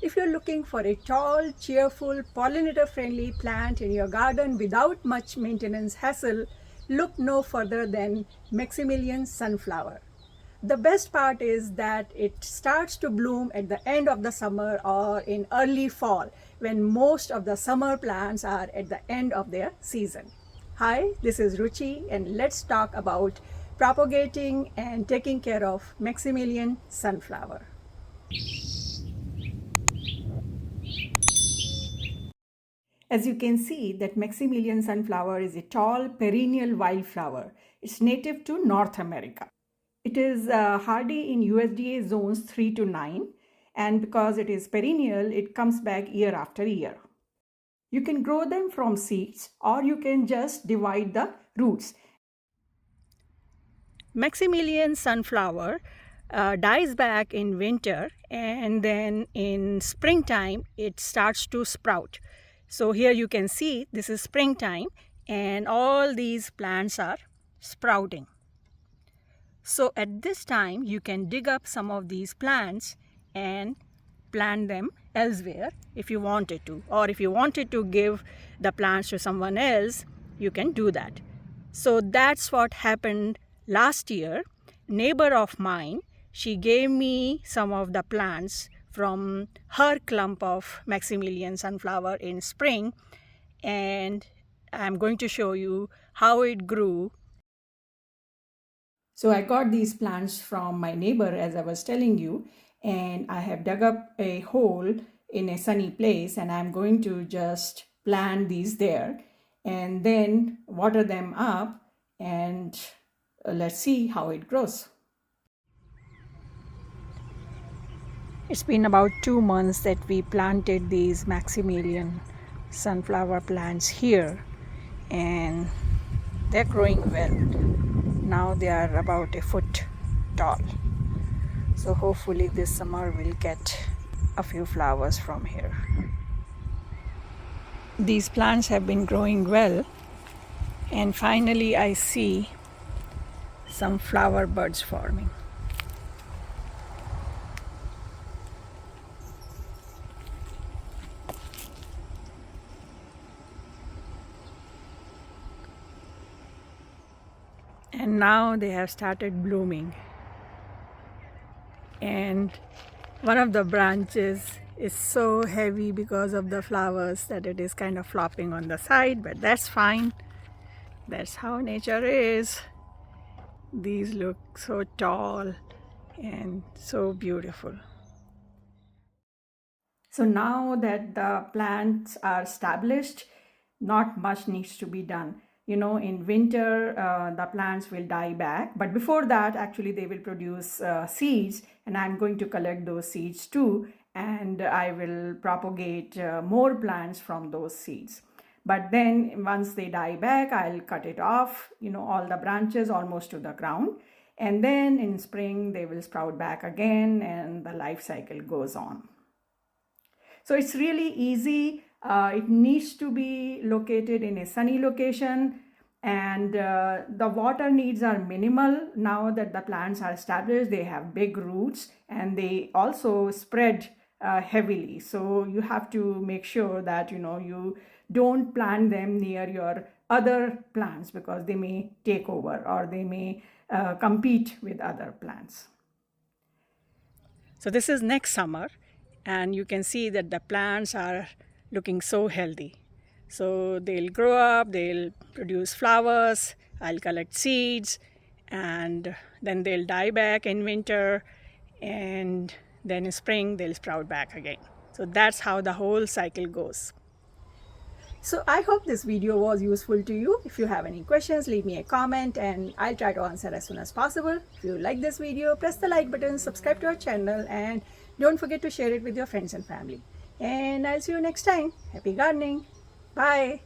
If you're looking for a tall, cheerful, pollinator-friendly plant in your garden without much maintenance hassle, look no further than Maximilian Sunflower. The best part is that it starts to bloom at the end of the summer or in early fall, when most of the summer plants are at the end of their season. Hi, this is Ruchi, and let's talk about propagating and taking care of Maximilian Sunflower. As you can see, that Maximilian Sunflower is a tall perennial wildflower. It's native to North America. It is hardy in USDA zones 3 to 9, and because it is perennial, it comes back year after year. You can grow them from seeds, or you can just divide the roots. Maximilian Sunflower dies back in winter, and then in springtime it starts to sprout. So here you can see this is springtime and all these plants are sprouting. So at this time you can dig up some of these plants and plant them elsewhere if you wanted to, or if you wanted to give the plants to someone else, you can do that. So that's what happened last year. Neighbor of mine, she gave me some of the plants from her clump of Maximilian Sunflower in spring, and I'm going to show you how it grew. So I got these plants from my neighbor, as I was telling you, and I have dug up a hole in a sunny place, and I'm going to just plant these there and then water them up, and let's see how it grows. It's been about 2 months that we planted these Maximilian Sunflower plants here, and they're growing well. Now they are about a foot tall. So hopefully this summer we'll get a few flowers from here. These plants have been growing well, and finally I see some flower buds forming. And now they have started blooming. And one of the branches is so heavy because of the flowers that it is kind of flopping on the side, but that's fine. That's how nature is. These look so tall and so beautiful. So now that the plants are established, not much needs to be done. You know, in winter, the plants will die back. But before that, actually, they will produce seeds. And I'm going to collect those seeds too. And I will propagate more plants from those seeds. But then once they die back, I'll cut it off, you know, all the branches almost to the ground. And then in spring, they will sprout back again and the life cycle goes on. So it's really easy. It needs to be located in a sunny location, and the water needs are minimal. Now that the plants are established, they have big roots and they also spread heavily. So you have to make sure that, you know, you don't plant them near your other plants because they may take over or they may compete with other plants. So this is next summer, and you can see that the plants are looking so healthy. So they'll grow up, they'll produce flowers, I'll collect seeds, and then they'll die back in winter, and then in spring they'll sprout back again. So that's how the whole cycle goes. So I hope this video was useful to you. If you have any questions, leave me a comment and I'll try to answer as soon as possible. If you like this video, press the like button, subscribe to our channel, and don't forget to share it with your friends and family. And I'll see you next time. Happy gardening. Bye.